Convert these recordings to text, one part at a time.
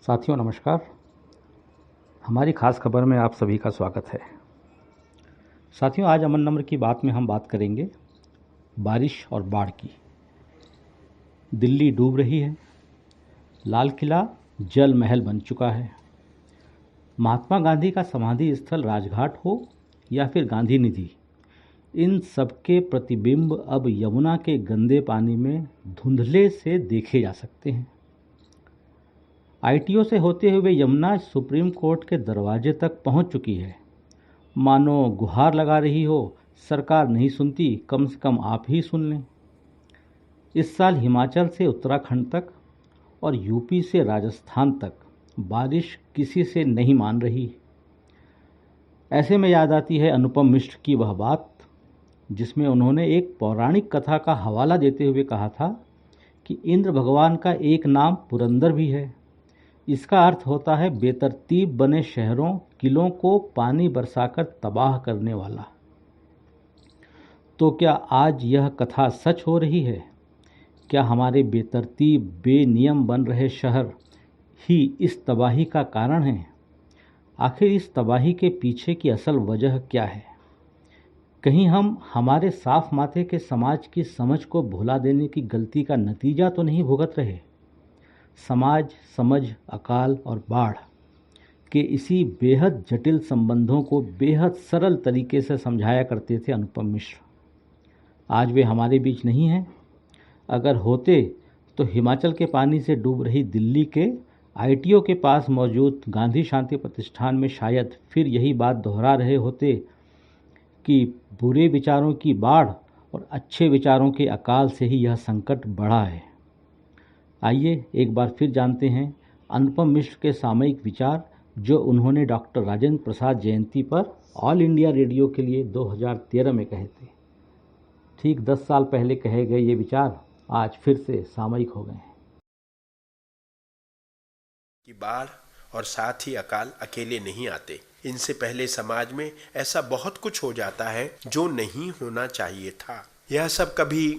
साथियों नमस्कार। हमारी खास खबर में आप सभी का स्वागत है। साथियों, आज अमन नम्र की बात में हम बात करेंगे बारिश और बाढ़ की। दिल्ली डूब रही है, लाल किला जल महल बन चुका है। महात्मा गांधी का समाधि स्थल राजघाट हो या फिर गांधी निधि, इन सबके प्रतिबिंब अब यमुना के गंदे पानी में धुंधले से देखे जा सकते हैं। आईटीओ से होते हुए यमुना सुप्रीम कोर्ट के दरवाजे तक पहुंच चुकी है। मानो गुहार लगा रही हो, सरकार नहीं सुनती, कम से कम आप ही सुन लें। इस साल हिमाचल से उत्तराखंड तक और यूपी से राजस्थान तक बारिश किसी से नहीं मान रही। ऐसे में याद आती है अनुपम मिश्र की वह बात जिसमें उन्होंने एक पौराणिक कथा का हवाला देते हुए कहा था कि इंद्र भगवान का एक नाम पुरंदर भी है। इसका अर्थ होता है बेतरतीब बने शहरों, किलों को पानी बरसाकर तबाह करने वाला। तो क्या आज यह कथा सच हो रही है? क्या हमारे बेतरतीब, बेनियम बन रहे शहर ही इस तबाही का कारण हैं? आखिर इस तबाही के पीछे की असल वजह क्या है? कहीं हम हमारे साफ माथे के समाज की समझ को भुला देने की गलती का नतीजा तो नहीं भुगत रहे? समाज, समझ, अकाल और बाढ़ के इसी बेहद जटिल संबंधों को बेहद सरल तरीके से समझाया करते थे अनुपम मिश्र। आज वे हमारे बीच नहीं हैं। अगर होते तो हिमाचल के पानी से डूब रही दिल्ली के आईटीओ के पास मौजूद गांधी शांति प्रतिष्ठान में शायद फिर यही बात दोहरा रहे होते कि बुरे विचारों की बाढ़ और अच्छे विचारों के अकाल से ही यह संकट बढ़ा है। आइए एक बार फिर जानते हैं अनुपम मिश्र के सामयिक विचार जो उन्होंने डॉक्टर राजेंद्र प्रसाद जयंती पर ऑल इंडिया रेडियो के लिए 2013 में कहे थे। ठीक 10 साल पहले कहे गए ये विचार आज फिर से सामयिक हो गए हैं। कि बाढ़ और साथ ही अकाल अकेले नहीं आते। इनसे पहले समाज में ऐसा बहुत कुछ हो जाता है जो नहीं होना चाहिए था। यह सब कभी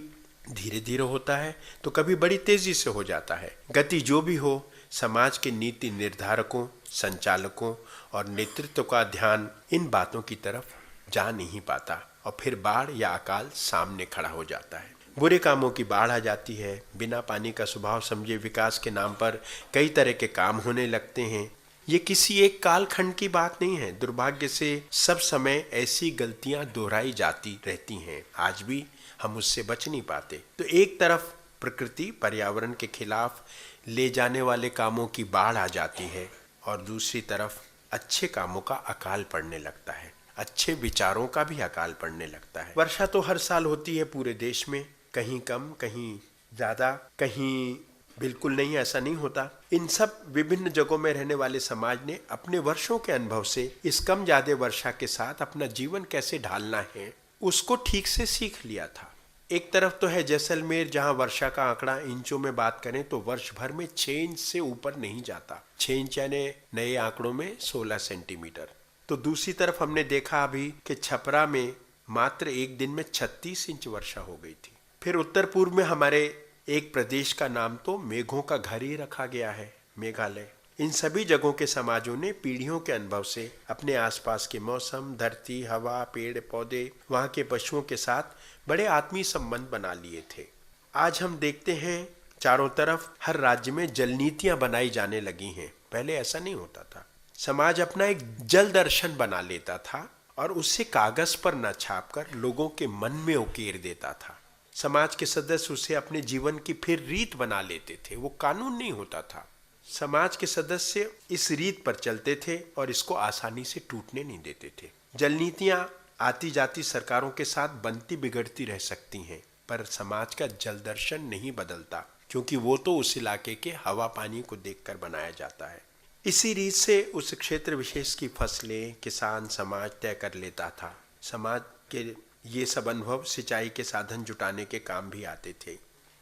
धीरे धीरे होता है तो कभी बड़ी तेजी से हो जाता है। गति जो भी हो, समाज के नीति निर्धारकों, संचालकों और नेतृत्व का ध्यान इन बातों की तरफ जा नहीं पाता और फिर बाढ़ या अकाल सामने खड़ा हो जाता है। बुरे कामों की बाढ़ आ जाती है। बिना पानी का स्वभाव समझे विकास के नाम पर कई तरह के काम होने लगते हैं। ये किसी एक कालखंड की बात नहीं है। दुर्भाग्य से सब समय ऐसी गलतियां दोहराई जाती रहती हैं। आज भी हम उससे बच नहीं पाते। तो एक तरफ प्रकृति पर्यावरण के खिलाफ ले जाने वाले कामों की बाढ़ आ जाती है और दूसरी तरफ अच्छे कामों का अकाल पड़ने लगता है। अच्छे विचारों का भी अकाल पड़ने लगता है। वर्षा तो हर साल होती है पूरे देश में, कहीं कम, कहीं ज्यादा, कहीं बिल्कुल नहीं, ऐसा नहीं होता। इन सब विभिन्न जगहों में रहने वाले समाज ने अपने वर्षों के अनुभव से इस कम ज्यादा वर्षा के साथ अपना जीवन कैसे ढालना है उसको ठीक से सीख लिया था। एक तरफ तो है जैसलमेर, जहां वर्षा का आंकड़ा इंचों में बात करें तो वर्ष भर में 6 इंच से ऊपर नहीं जाता। 6 इंच यानी नए आंकड़ों में 16 सेंटीमीटर। तो दूसरी तरफ हमने देखा अभी कि छपरा में मात्र एक दिन में 36 इंच वर्षा हो गई थी। फिर उत्तर पूर्व में हमारे एक प्रदेश का नाम तो मेघों का घर ही रखा गया है, मेघालय। इन सभी जगहों के समाजों ने पीढ़ियों के अनुभव से अपने आसपास के मौसम, धरती, हवा, पेड़ पौधे, वहां के पशुओं के साथ बड़े आत्मीय संबंध बना लिए थे। आज हम देखते हैं चारों तरफ हर राज्य में जल नीतियां बनाई जाने लगी हैं। पहले ऐसा नहीं होता था। समाज अपना एक जल दर्शन बना लेता था और उससे कागज पर न छापकर लोगों के मन में उकेर देता था। समाज के सदस्य उसे अपने जीवन की फिर रीत बना लेते थे। वो कानून नहीं होता था। समाज के सदस्य इस रीत पर चलते थे और इसको आसानी से टूटने नहीं देते थे। जल नीतियां आती जाती सरकारों के साथ बनती बिगड़ती रह सकती हैं, पर समाज का जल दर्शन नहीं बदलता, क्योंकि वो तो उस इलाके के हवा पानी को देखकर बनाया जाता है। इसी रीत से उस क्षेत्र विशेष की फसलें किसान समाज तय कर लेता था। समाज के ये सब अनुभव सिंचाई के साधन जुटाने के काम भी आते थे।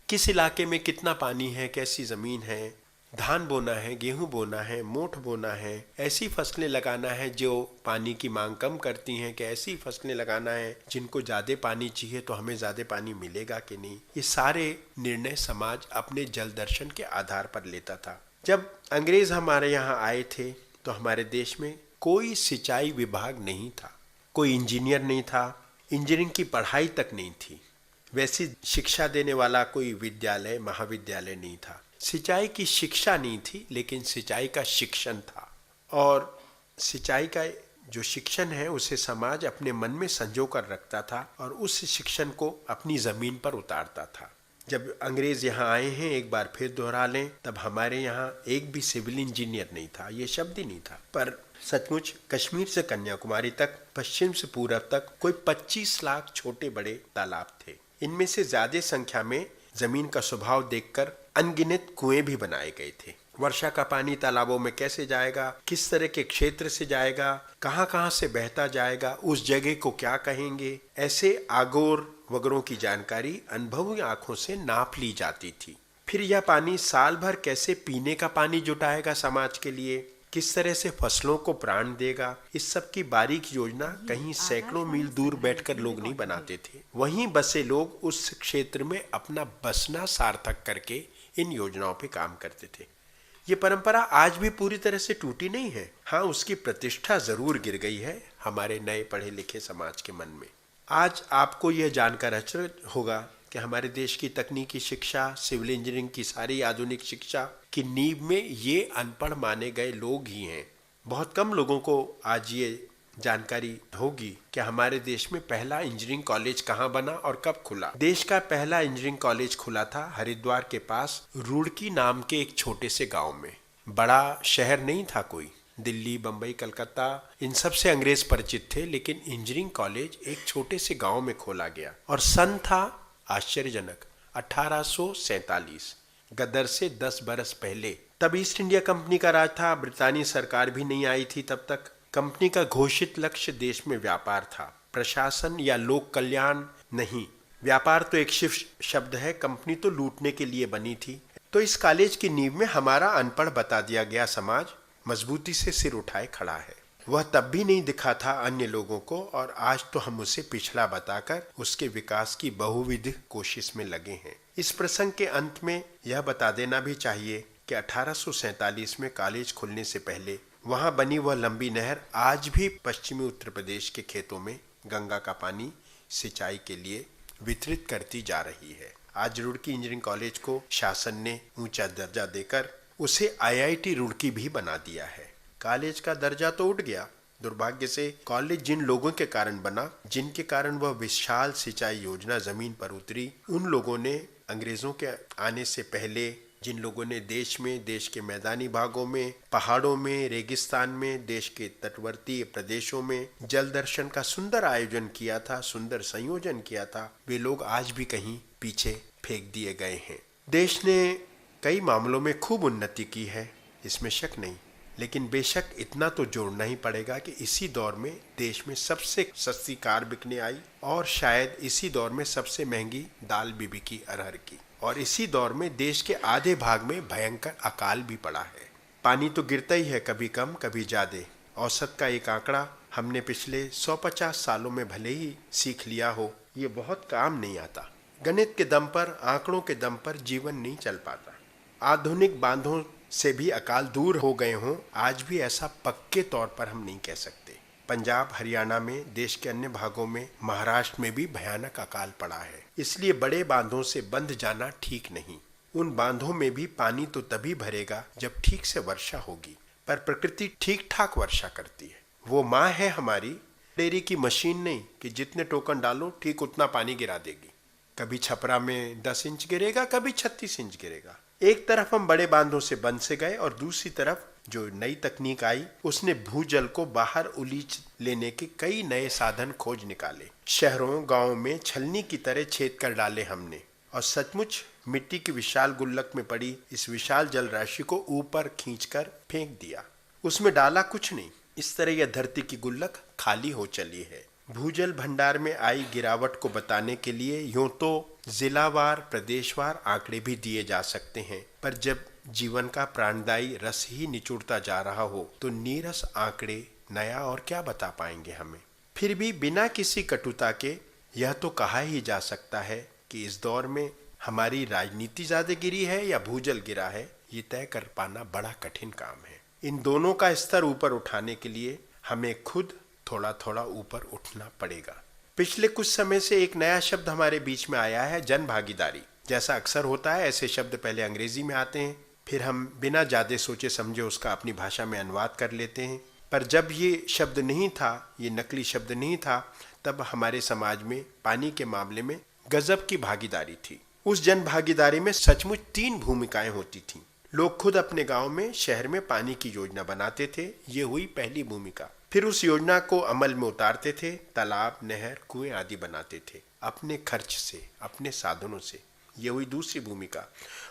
किस इलाके में कितना पानी है, कैसी जमीन है, धान बोना है, गेहूं बोना है, मोठ बोना है, ऐसी फसलें लगाना है जो पानी की मांग कम करती हैं, कि ऐसी फसलें लगाना है जिनको ज़्यादा पानी चाहिए तो हमें ज़्यादा पानी मिलेगा कि नहीं। ये सारे निर्णय समाज अपने जल दर्शन के आधार पर लेता था। जब अंग्रेज हमारे यहाँ आए थे तो हमारे देश में कोई सिंचाई विभाग नहीं था, कोई इंजीनियर नहीं था, इंजीनियरिंग की पढ़ाई तक नहीं थी, वैसी शिक्षा देने वाला कोई विद्यालय महाविद्यालय नहीं था। सिंचाई की शिक्षा नहीं थी लेकिन सिंचाई का शिक्षण था, और सिंचाई का जो शिक्षण है उसे समाज अपने मन में संजो कर रखता था और उस शिक्षण को अपनी जमीन पर उतारता था। जब अंग्रेज यहाँ आए हैं, एक बार फिर दोहरा लें, तब हमारे यहाँ एक भी सिविल इंजीनियर नहीं था, ये शब्द ही नहीं था। पर सचमुच कश्मीर से कन्याकुमारी तक, पश्चिम से पूरब तक कोई 25 लाख छोटे बड़े तालाब थे। इनमें से ज्यादा संख्या में जमीन का स्वभाव देखकर अनगिनत कुएं भी बनाए गए थे। वर्षा का पानी तालाबों में कैसे जाएगा, किस तरह के क्षेत्र से जाएगा, कहाँ कहाँ से बहता जाएगा, उस जगह को क्या कहेंगे, ऐसे आगोर वगैरह की जानकारी अनुभवी आंखों से नाप ली जाती थी। फिर यह पानी साल भर कैसे पीने का पानी जुटाएगा समाज के लिए, किस तरह से फसलों को प्राण देगा, इस सब की बारीक योजना कहीं सैकड़ों मील दूर बैठकर लोग नहीं बनाते थे। वहीं बसे लोग उस क्षेत्र में अपना बसना सार्थक करके इन योजनाओं पे काम करते थे। ये परंपरा आज भी पूरी तरह से टूटी नहीं है। हाँ, उसकी प्रतिष्ठा जरूर गिर गई है हमारे नए पढ़े लिखे समाज के मन में। आज आपको यह जानकर आश्चर्य होगा कि हमारे देश की तकनीकी शिक्षा, सिविल इंजीनियरिंग की सारी आधुनिक शिक्षा की नींव में ये अनपढ़ माने गए लोग ही हैं। बहुत कम लोगों को आज ये जानकारी होगी कि हमारे देश में पहला इंजीनियरिंग कॉलेज कहाँ बना और कब खुला। देश का पहला इंजीनियरिंग कॉलेज खुला था हरिद्वार के पास रुड़की नाम के एक छोटे से गांव में। बड़ा शहर नहीं था कोई, दिल्ली, बंबई, कलकत्ता इन सब से अंग्रेज परिचित थे, लेकिन इंजीनियरिंग कॉलेज एक छोटे से गांव में खोला गया। और सन था आश्चर्यजनक 1847, गदर से 10 बरस पहले। तब ईस्ट इंडिया कंपनी का राज था, ब्रितानी सरकार भी नहीं आई थी तब तक। कंपनी का घोषित लक्ष्य देश में व्यापार था, प्रशासन या लोक कल्याण नहीं। व्यापार तो एक शिव शब्द है, कंपनी तो लूटने के लिए बनी थी। तो इस कॉलेज की नींव में हमारा अनपढ़ बता दिया गया समाज मजबूती से सिर उठाए खड़ा है। वह तब भी नहीं दिखा था अन्य लोगों को, और आज तो हम उसे पिछड़ा बताकर उसके विकास की बहुविध कोशिश में लगे हैं। इस प्रसंग के अंत में यह बता देना भी चाहिए कि 1847 में कॉलेज खुलने से पहले वहां बनी वह लंबी नहर आज भी पश्चिमी उत्तर प्रदेश के खेतों में गंगा का पानी सिंचाई के लिए वितरित करती जा रही है। आज रुड़की इंजीनियरिंग कॉलेज को शासन ने ऊंचा दर्जा देकर उसे IIT रुड़की भी बना दिया है। कॉलेज का दर्जा तो उठ गया, दुर्भाग्य से कॉलेज जिन लोगों के कारण बना, जिनके कारण वह विशाल सिंचाई योजना जमीन पर उतरी, उन लोगों ने अंग्रेजों के आने से पहले जिन लोगों ने देश में, देश के मैदानी भागों में, पहाड़ों में, रेगिस्तान में, देश के तटवर्ती प्रदेशों में जल दर्शन का सुंदर आयोजन किया था, सुंदर संयोजन किया था, वे लोग आज भी कहीं पीछे फेंक दिए गए हैं। देश ने कई मामलों में खूब उन्नति की है, इसमें शक नहीं, लेकिन बेशक इतना तो जोड़ना ही पड़ेगा कि इसी दौर में देश में सबसे सस्ती कार बिकने आई, और शायद इसी दौर में सबसे महंगी दाल भी बिकी अरहर की, और इसी दौर में देश के आधे भाग में भयंकर अकाल भी पड़ा है। पानी तो गिरता ही है, कभी कम कभी ज्यादा। औसत का एक आंकड़ा हमने पिछले 150 सालों में भले ही सीख लिया हो, ये बहुत काम नहीं आता। गणित के दम पर, आंकड़ों के दम पर जीवन नहीं चल पाता। आधुनिक बांधों से भी अकाल दूर हो गए हों, आज भी ऐसा पक्के तौर पर हम नहीं कह सकते। पंजाब, हरियाणा में, देश के अन्य भागों में, महाराष्ट्र में भी भयानक अकाल पड़ा है। इसलिए बड़े बांधों से बंध जाना ठीक नहीं। उन बांधों में भी पानी तो तभी भरेगा जब ठीक से वर्षा होगी, पर प्रकृति ठीक ठाक वर्षा करती है। वो माँ है हमारी, डेयरी की मशीन नहीं कि जितने टोकन डालो ठीक उतना पानी गिरा देगी। कभी छपरा में 10 इंच गिरेगा, कभी 36 इंच गिरेगा। एक तरफ हम बड़े बांधों से बंध से गए, और दूसरी तरफ जो नई तकनीक आई उसने भूजल को बाहर उलीच लेने के कई नए साधन खोज निकाले। शहरों गांवों में छलनी की तरह छेद कर डाले हमने, और सचमुच मिट्टी की विशाल गुल्लक में पड़ी इस विशाल जल राशि को ऊपर खींचकर फेंक दिया। उसमें डाला कुछ नहीं। इस तरह यह धरती की गुल्लक खाली हो चली है। भूजल भंडार में आई गिरावट को बताने के लिए यूं तो जिलावार, प्रदेशवार आंकड़े भी दिए जा सकते हैं, पर जब जीवन का प्राणदायी रस ही निचुड़ता जा रहा हो तो नीरस आंकड़े नया और क्या बता पाएंगे हमें। फिर भी बिना किसी कटुता के यह तो कहा ही जा सकता है कि इस दौर में हमारी राजनीति ज्यादा गिरी है या भूजल गिरा है, ये तय कर पाना बड़ा कठिन काम है। इन दोनों का स्तर ऊपर उठाने के लिए हमें खुद थोड़ा थोड़ा ऊपर उठना पड़ेगा। पिछले कुछ समय से एक नया शब्द हमारे बीच में आया है, जन भागीदारी। जैसा अक्सर होता है, ऐसे शब्द पहले अंग्रेजी में आते हैं, फिर हम बिना ज़्यादा सोचे समझे उसका अपनी भाषा में अनुवाद कर लेते हैं। पर जब ये शब्द नहीं था, ये नकली शब्द नहीं था, तब हमारे समाज में पानी के मामले में गजब की भागीदारी थी। उस जन भागीदारी में सचमुच 3 भूमिकाएं होती थीं। लोग खुद अपने गांव में, शहर में पानी की योजना बनाते थे, ये हुई पहली भूमिका। फिर उस योजना को अमल में उतारते थे, तालाब, नहर, कुएं आदि बनाते थे अपने खर्च से, अपने साधनों से, ये हुई दूसरी भूमिका।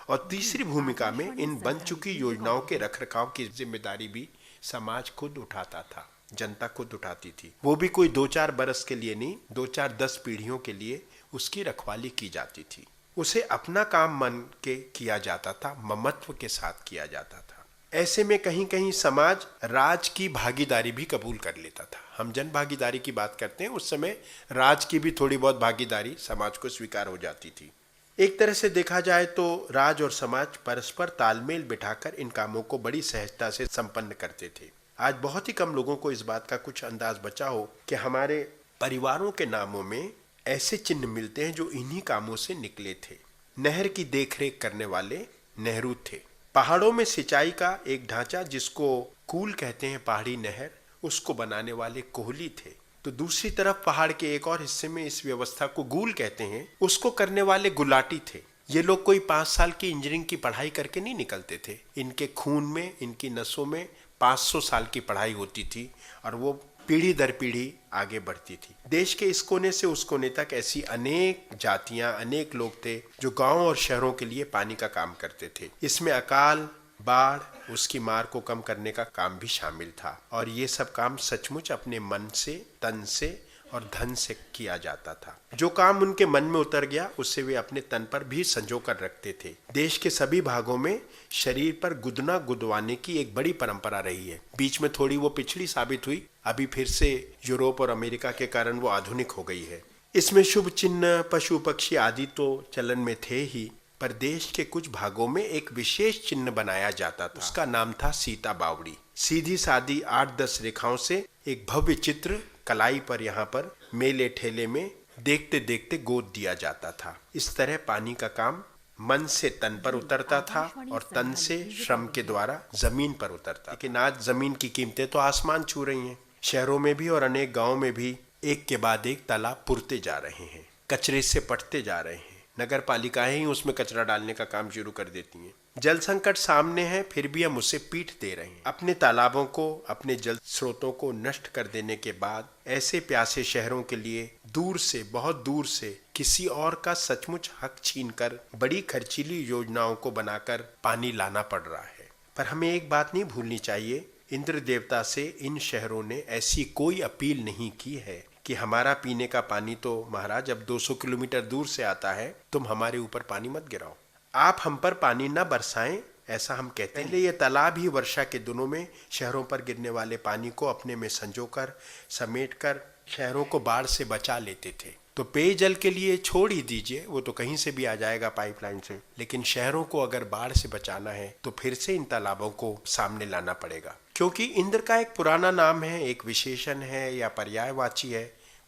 और तीसरी भूमिका में इन बन चुकी योजनाओं के रखरखाव की जिम्मेदारी भी समाज खुद उठाता था, जनता खुद उठाती थी। वो भी कोई 2-4 बरस के लिए नहीं, 2-4-10 पीढ़ियों के लिए उसकी रखवाली की जाती थी। उसे अपना काम मन के किया जाता था, ममत्व के साथ किया जाता था। ऐसे में कहीं कहीं समाज राज की भागीदारी भी कबूल कर लेता था। हम जन भागीदारी की बात करते हैं, उस समय राज की भी थोड़ी बहुत भागीदारी समाज को स्वीकार हो जाती थी। एक तरह से देखा जाए तो राज और समाज परस्पर तालमेल बिठाकर इन कामों को बड़ी सहजता से संपन्न करते थे। आज बहुत ही कम लोगों को इस बात का कुछ अंदाज बचा हो कि हमारे परिवारों के नामों में ऐसे चिन्ह मिलते हैं जो इन्हीं कामों से निकले थे। नहर की देखरेख करने वाले नेहरू थे। पहाड़ों में सिंचाई का एक ढांचा जिसको कूल कहते हैं, पहाड़ी नहर, उसको बनाने वाले कोहली थे। तो दूसरी तरफ पहाड़ के एक और हिस्से में इस व्यवस्था को गूल कहते हैं, उसको करने वाले गुलाटी थे। ये लोग कोई 5 साल की इंजीनियरिंग की पढ़ाई करके नहीं निकलते थे। इनके खून में, इनकी नसों में 500 साल की पढ़ाई होती थी और वो पीढ़ी दर पीढ़ी आगे बढ़ती थी। देश के इस कोने से उस कोने तक ऐसी अनेक जातियां, अनेक लोग थे जो गांव और शहरों के लिए पानी का काम करते थे। इसमें अकाल, बाढ़, उसकी मार को कम करने का काम भी शामिल था। और ये सब काम सचमुच अपने मन से, तन से और धन से किया जाता था। जो काम उनके मन में उतर गया उससे वे अपने तन पर भी संजो कर रखते थे। देश के सभी भागों में शरीर पर गुदना गुदवाने की एक बड़ी परंपरा रही है। बीच में थोड़ी वो पिछड़ी साबित हुई, अभी फिर से यूरोप और अमेरिका के कारण वो आधुनिक हो गई है। इसमें शुभ चिन्ह, पशु पक्षी आदि तो चलन में थे ही, पर देश के कुछ भागों में एक विशेष चिन्ह बनाया जाता था। उसका नाम था सीता बावड़ी। सीधी सादी 8-10 रेखाओं से एक भव्य चित्र कलाई पर, यहाँ पर मेले ठेले में देखते देखते गोद दिया जाता था। इस तरह पानी का काम मन से तन पर उतरता था और तन से श्रम के द्वारा जमीन पर उतरता। लेकिन आज जमीन की कीमतें तो आसमान छू रही हैं। शहरों में भी और अनेक गांवों में भी एक के बाद एक तालाब पुरते जा रहे हैं, कचरे से पटते जा रहे हैं। नगर पालिकाएं ही उसमें कचरा डालने का काम शुरू कर देती हैं। जल संकट सामने है, फिर भी हम उसे पीठ दे रहे हैं। अपने तालाबों को, अपने जल स्रोतों को नष्ट कर देने के बाद ऐसे प्यासे शहरों के लिए दूर से, बहुत दूर से किसी और का सचमुच हक छीनकर बड़ी खर्चीली योजनाओं को बनाकर पानी लाना पड़ रहा है। पर हमें एक बात नहीं भूलनी चाहिए, इंद्र देवता से इन शहरों ने ऐसी कोई अपील नहीं की है कि हमारा पीने का पानी तो महाराज अब 200 किलोमीटर दूर से आता है, तुम हमारे ऊपर पानी मत गिराओ, आप हम पर पानी न बरसाएं, ऐसा हम कहते हैं। ये तालाब ही वर्षा के दिनों में शहरों पर गिरने वाले पानी को अपने में संजोकर, समेटकर शहरों को बाढ़ से बचा लेते थे। तो पेयजल के लिए छोड़ ही दीजिए, वो तो कहीं से भी आ जाएगा पाइपलाइन से, लेकिन शहरों को अगर बाढ़ से बचाना है तो फिर से इन तालाबों को सामने लाना पड़ेगा। क्योंकि इंद्र का एक पुराना नाम है, एक विशेषण है या पर्यायवाची है,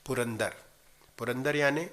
पुरंदर। पुरंदर यानी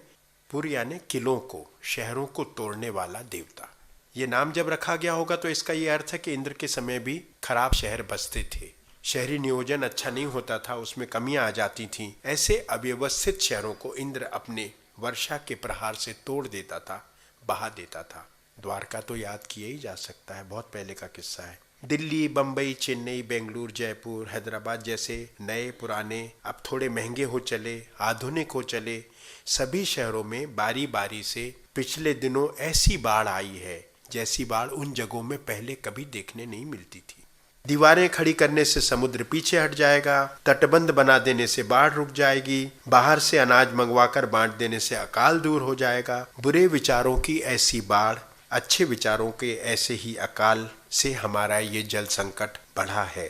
पुर यानी किलों को, शहरों को तोड़ने वाला देवता। ये नाम जब रखा गया होगा तो इसका ये अर्थ है कि इंद्र के समय भी खराब शहर बसते थे, शहरी नियोजन अच्छा नहीं होता था, उसमें कमियां आ जाती थीं। ऐसे अव्यवस्थित शहरों को इंद्र अपने वर्षा के प्रहार से तोड़ देता था, बहा देता था। द्वारका तो याद किया ही जा सकता है, बहुत पहले का किस्सा है। दिल्ली, बम्बई, चेन्नई, बेंगलुरु, जयपुर, हैदराबाद जैसे नए पुराने, अब थोड़े महंगे हो चले, आधुनिक हो चले, सभी शहरों में बारी बारी से पिछले दिनों ऐसी बाढ़ आई है जैसी बाढ़ उन जगहों में पहले कभी देखने नहीं मिलती थी। दीवारें खड़ी करने से समुद्र पीछे हट जाएगा, तटबंध बना देने से बाढ़ रुक जाएगी, बाहर से अनाज मंगवाकर बांट देने से अकाल दूर हो जाएगा। बुरे विचारों की ऐसी बाढ़, अच्छे विचारों के ऐसे ही अकाल से हमारा ये जल संकट बढ़ा है।